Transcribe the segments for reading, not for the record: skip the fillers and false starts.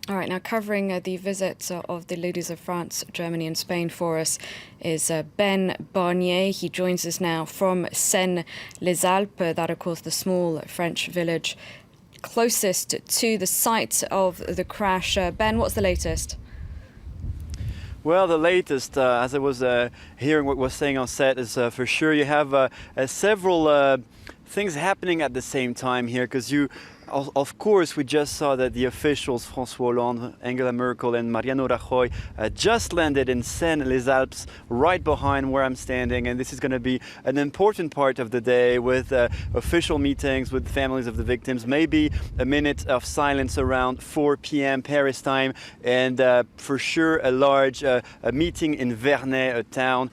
All right, now covering the visits of the leaders of France, Germany and Spain for us is Ben Barnier. He joins us now from Seine-les-Alpes, that of course the small French village closest to the site of the crash. Ben, what's the latest? Well, the latest, as I was hearing what was saying on set, is for sure you have several things happening at the same time here, because of course, we just saw that the officials, Francois Hollande, Angela Merkel and Mariano Rajoy just landed in Seine-les-Alpes, right behind where I'm standing. And this is going to be an important part of the day with official meetings with families of the victims, maybe a minute of silence around 4 p.m. Paris time, and for sure a large meeting in Vernet, a town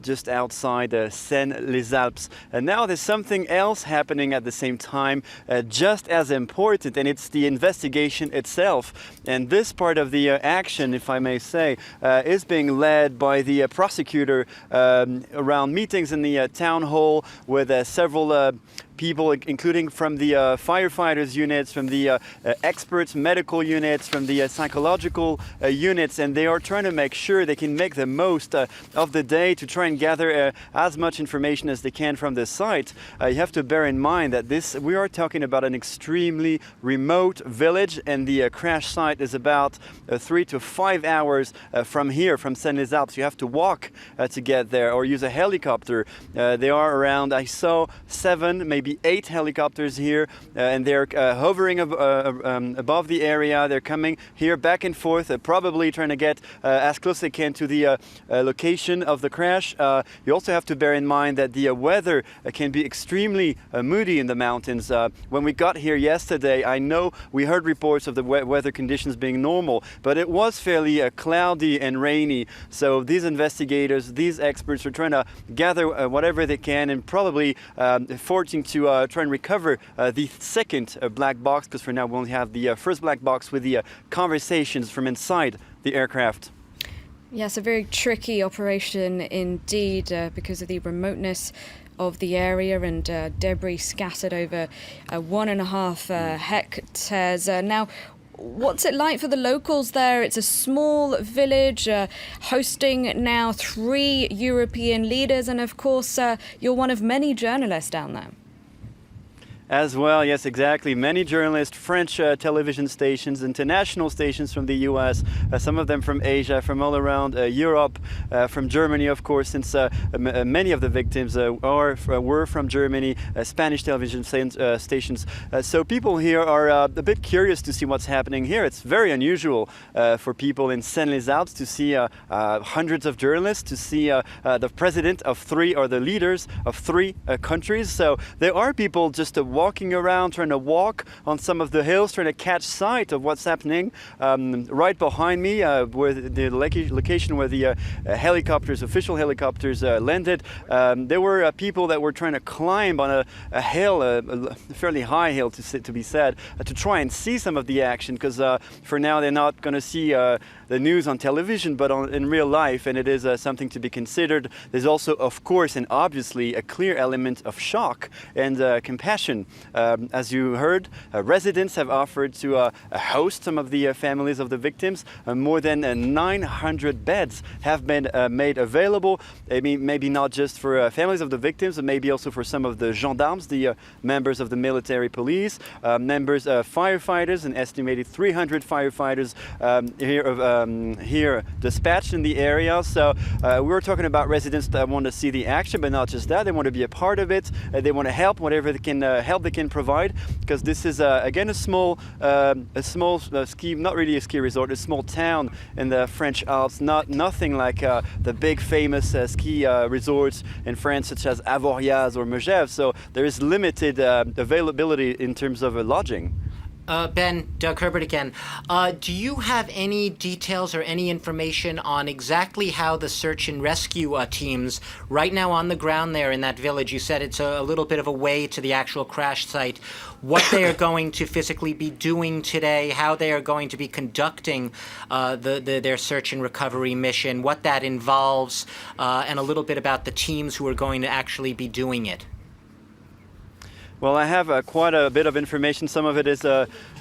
just outside Seine-les-Alpes. And now there's something else happening at the same time, just as important, and it's the investigation itself. And this part of the action, if I may say, is being led by the prosecutor around meetings in the town hall with several people, including from the firefighters units, from the experts medical units, from the psychological units, and they are trying to make sure they can make the most of the day to try and gather as much information as they can from this site. You have to bear in mind that we are talking about an extremely remote village, and the crash site is about 3 to 5 hours from here, from Seine-les-Alpes. You have to walk to get there or use a helicopter. They are around, I saw 7, maybe 8 helicopters here, and they're hovering above the area. They're coming here back and forth, probably trying to get as close as they can to the location of the crash. You also have to bear in mind that the weather can be extremely moody in the mountains. When we got here yesterday, I know we heard reports of the weather conditions being normal, but it was fairly cloudy and rainy. So these investigators, these experts are trying to gather whatever they can, and probably forcing to try and recover the second black box, because for now we only have the first black box with the conversations from inside the aircraft. Yes, a very tricky operation indeed because of the remoteness of the area and debris scattered over 1.5 hectares. Now, what's it like for the locals there? It's a small village hosting now 3 European leaders, and of course you're one of many journalists down there. As well, yes, exactly. Many journalists, French television stations, international stations from the US, some of them from Asia, from all around Europe, from Germany, of course, since many of the victims were from Germany, Spanish television stations. So people here are a bit curious to see what's happening here. It's very unusual for people in Seine-les-Alpes to see hundreds of journalists, to see the president of 3, or the leaders of 3 countries. So there are people just walking around, trying to walk on some of the hills, trying to catch sight of what's happening. Right behind me, where the location where the official helicopters landed, there were people that were trying to climb on a hill, a fairly high hill to be said, to try and see some of the action, because for now they're not going to see the news on television, but in real life, and it is something to be considered. There's also, of course, and obviously, a clear element of shock and compassion. As you heard, residents have offered to host some of the families of the victims. More than 900 beds have been made available. I mean, maybe not just for families of the victims, but maybe also for some of the gendarmes, the members of the military police, members of firefighters, an estimated 300 firefighters here dispatched in the area. So we were talking about residents that want to see the action, but not just that. They want to be a part of it. They want to help whatever they can they can provide, because this is again a small ski, not really a ski resort, a small town in the French Alps. Nothing like the big famous ski resorts in France, such as Avoriaz or Megève. So there is limited availability in terms of lodging. Ben, Doug Herbert again. Do you have any details or any information on exactly how the search and rescue teams right now on the ground there in that village? You said it's a little bit of a way to the actual crash site. What they are going to physically be doing today, how they are going to be conducting their search and recovery mission, what that involves, and a little bit about the teams who are going to actually be doing it. Well, I have quite a bit of information. Some of it is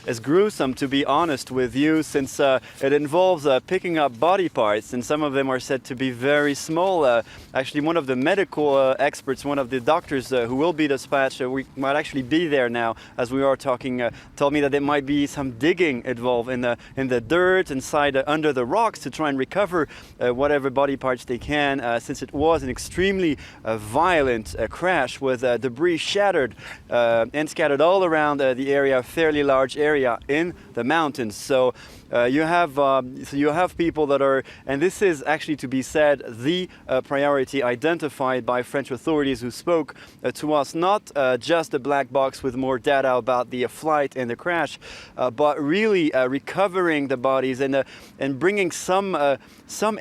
is gruesome, to be honest with you, since it involves picking up body parts, and some of them are said to be very small. Actually, one of the medical experts, one of the doctors who will be dispatched, we might actually be there now as we are talking, told me that there might be some digging involved in the dirt inside under the rocks to try and recover whatever body parts they can, since it was an extremely violent crash with debris shattered and scattered all around the area, a fairly large area in the mountains. So you have people that are, and this is actually, to be said, the priority identified by French authorities who spoke to us, not just a black box with more data about the flight and the crash, but really recovering the bodies and bringing some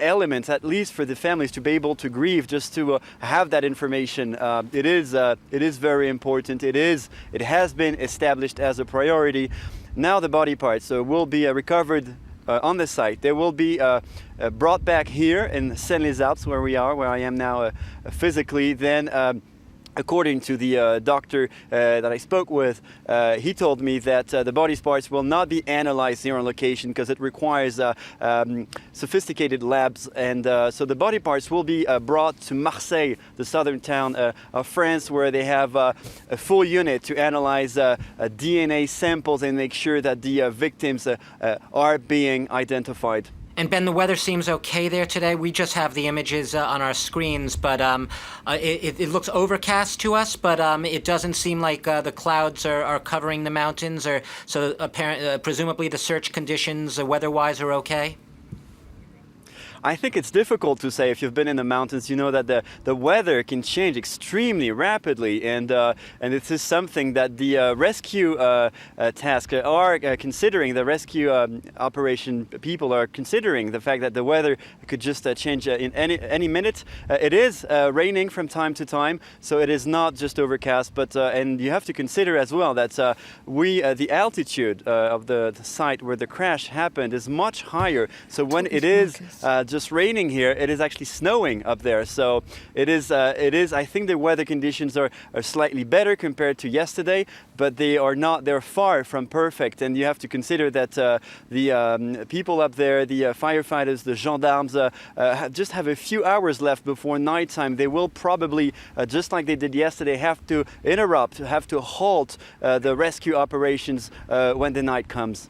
elements, at least for the families, to be able to grieve, just to have that information. It is very important. It has been established as a priority. Now the body parts will be recovered on the site. They will be brought back here in Digne-les-Bains, where I am now physically. Then, according to the doctor that I spoke with, he told me that the body parts will not be analyzed here on location because it requires sophisticated labs, and so the body parts will be brought to Marseille, the southern town of France, where they have a full unit to analyze DNA samples and make sure that the victims are being identified. And Ben, the weather seems okay there today. We just have the images on our screens, but it looks overcast to us, but it doesn't seem like the clouds are covering the mountains, or so presumably the search conditions weather-wise are okay? I think it's difficult to say. If you've been in the mountains, you know that the weather can change extremely rapidly, and this is something that the rescue task are considering. The rescue operation people are considering the fact that the weather could just change in any minute. It is raining from time to time, so it is not just overcast. But and you have to consider as well that the altitude of the site where the crash happened is much higher. So when it is just raining here, it is actually snowing up there. So it is. I think the weather conditions are slightly better compared to yesterday, but they are not. They're far from perfect, and you have to consider that the people up there, the firefighters, the gendarmes, just have a few hours left before nighttime. They will probably, just like they did yesterday, have to interrupt, have to halt the rescue operations when the night comes.